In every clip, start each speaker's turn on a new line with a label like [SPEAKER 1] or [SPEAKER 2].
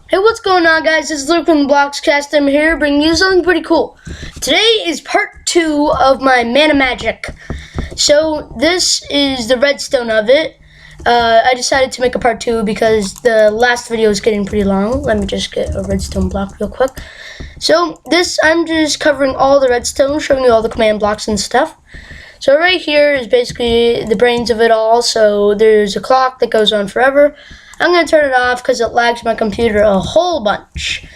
[SPEAKER 1] Hey, what's going on, guys? It's Luke from the Blockscast. I'm here bringing you something pretty cool. Today is part 2 of my mana magic. So this is the redstone of it. I decided to make a part 2 because the last video is getting pretty long. Let me just get a redstone block real quick. So this, I'm just covering all the redstone, showing you all the command blocks and stuff. So right here is basically the brains of it all. So there's a clock that goes on forever. I'm going to turn it off because it lags my computer a whole bunch.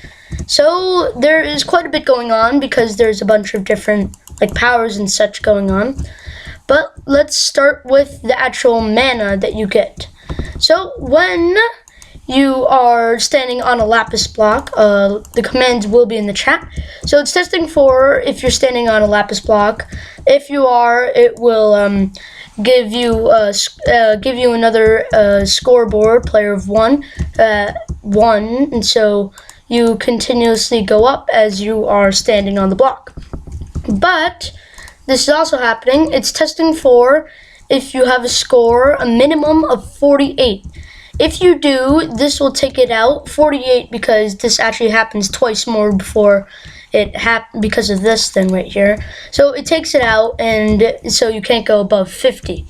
[SPEAKER 1] So there is quite a bit going on because there's a bunch of different powers and such going on. But let's start with the actual mana that you get. So when you are standing on a lapis block, the commands will be in the chat. So it's testing for if you're standing on a lapis block. If you are, it will give you another scoreboard, player of one, and so you continuously go up as you are standing on the block. But this is also happening. It's testing for if you have a score a minimum of 48. If you do, this will take it out 48 because this actually happens twice more before it because of this thing right here. So it takes it out, and so you can't go above 50.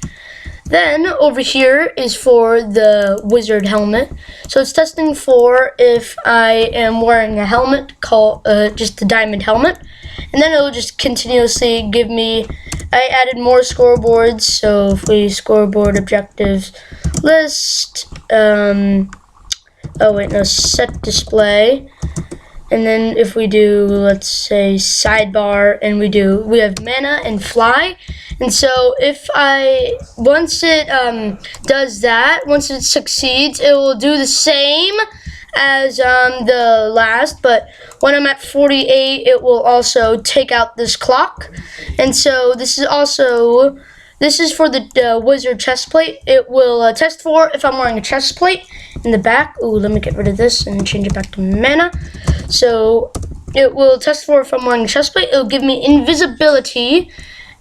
[SPEAKER 1] Then over here is for the wizard helmet. So it's testing for if I am wearing a helmet called just the diamond helmet, and then it will just continuously give me. I added more scoreboards. So if we scoreboard objectives list, set display. And then if we do, let's say, sidebar, and we have mana and fly. And so if once it does that, once it succeeds, it will do the same as the last. But when I'm at 48, it will also take out this clock. And so this is for the wizard chest plate. It will test for if I'm wearing a chest plate in the back. Ooh, let me get rid of this and change it back to mana. So it will test for if I'm wearing a chest plate. It'll give me invisibility,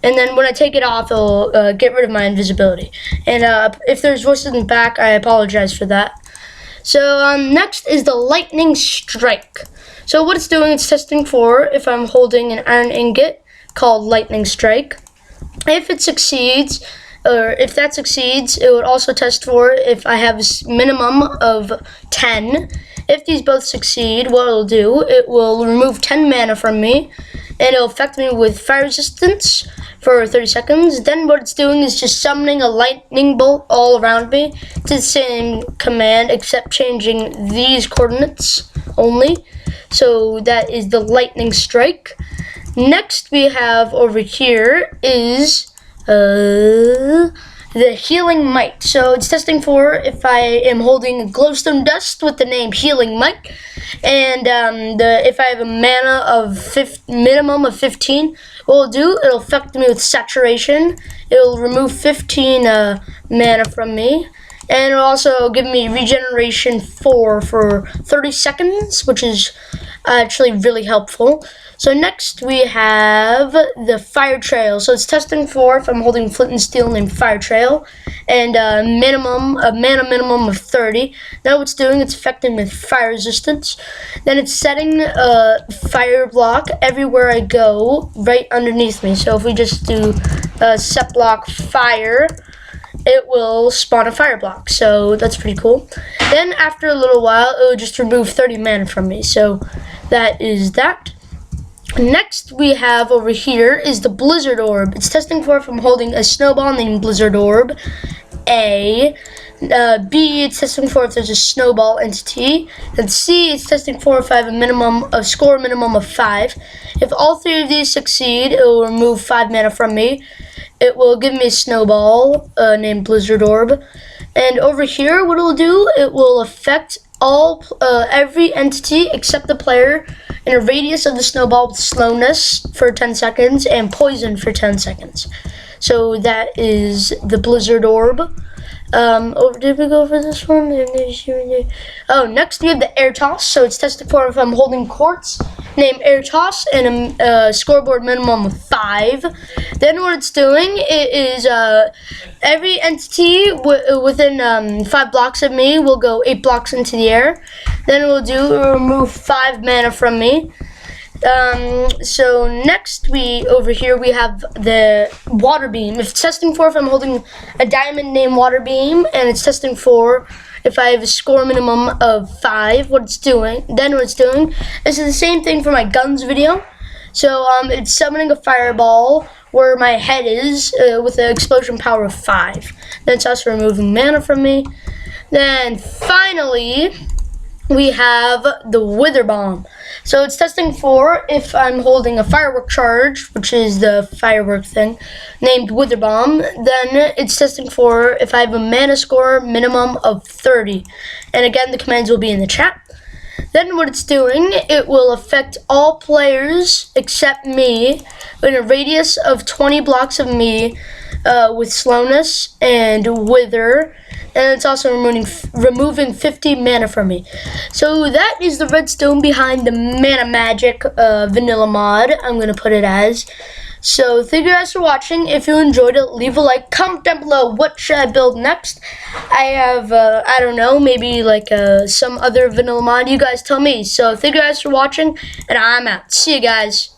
[SPEAKER 1] and then when I take it off, it'll get rid of my invisibility. And if there's voices in the back, I apologize for that. So next is the lightning strike. So what it's doing, it's testing for if I'm holding an iron ingot called lightning strike. If it succeeds, or if that succeeds, it would also test for if I have a minimum of 10. If these both succeed, what it'll do, it will remove 10 mana from me, and it'll affect me with fire resistance for 30 seconds. Then what it's doing is just summoning a lightning bolt all around me. It's the same command, except changing these coordinates only. So that is the lightning strike. Next we have over here is the healing might. So it's testing for if I am holding glowstone dust with the name healing might, and if I have a mana of minimum of 15, what it'll do, it'll affect me with saturation. It'll remove 15 mana from me, and it'll also give me regeneration 4 for 30 seconds, which is actually really helpful. So next we have the fire trail. So it's testing for if I'm holding flint and steel named fire trail, and a mana minimum of 30. Now what it's doing, it's affecting with fire resistance. Then it's setting a fire block everywhere I go right underneath me. So if we just do set block fire, it will spawn a fire block. So that's pretty cool. Then after a little while, it will just remove 30 mana from me. So that is that. Next we have over here is the blizzard orb. It's testing for if I'm holding a snowball named blizzard orb. B, it's testing for if there's a snowball entity. And C, it's testing for if I have a score minimum of 5. If all 3 of these succeed, it will remove 5 mana from me. It will give me a snowball named blizzard orb. And over here, what it will do, it will affect every entity except the player in a radius of the snowball with slowness for 10 seconds and poison for 10 seconds. So that is the blizzard orb. Did we go over this one? Oh, next we have the air toss. So it's tested for if I'm holding quartz named air toss and a scoreboard minimum of 5. Then what it's doing is every entity within 5 blocks of me will go 8 blocks into the air. Then we'll remove 5 mana from me. So next over here we have the water beam. If it's testing for if I'm holding a diamond named water beam, and it's testing for if I have a score minimum of 5, what it's doing is the same thing for my guns video. So it's summoning a fireball where my head is with an explosion power of 5. Then it's also removing mana from me. Then finally we have the wither bomb. So it's testing for if I'm holding a firework charge, which is the firework thing, named wither bomb. Then it's testing for if I have a mana score minimum of 30. And again, the commands will be in the chat. Then what it's doing, it will affect all players except me in a radius of 20 blocks of me with slowness and wither. And it's also removing 50 mana from me. So that is the redstone behind the Mana Magic vanilla mod, I'm going to put it as. So thank you guys for watching. If you enjoyed it, leave a like. Comment down below what should I build next. I have, I don't know, maybe like some other vanilla mod. You guys tell me. So thank you guys for watching, and I'm out. See you guys.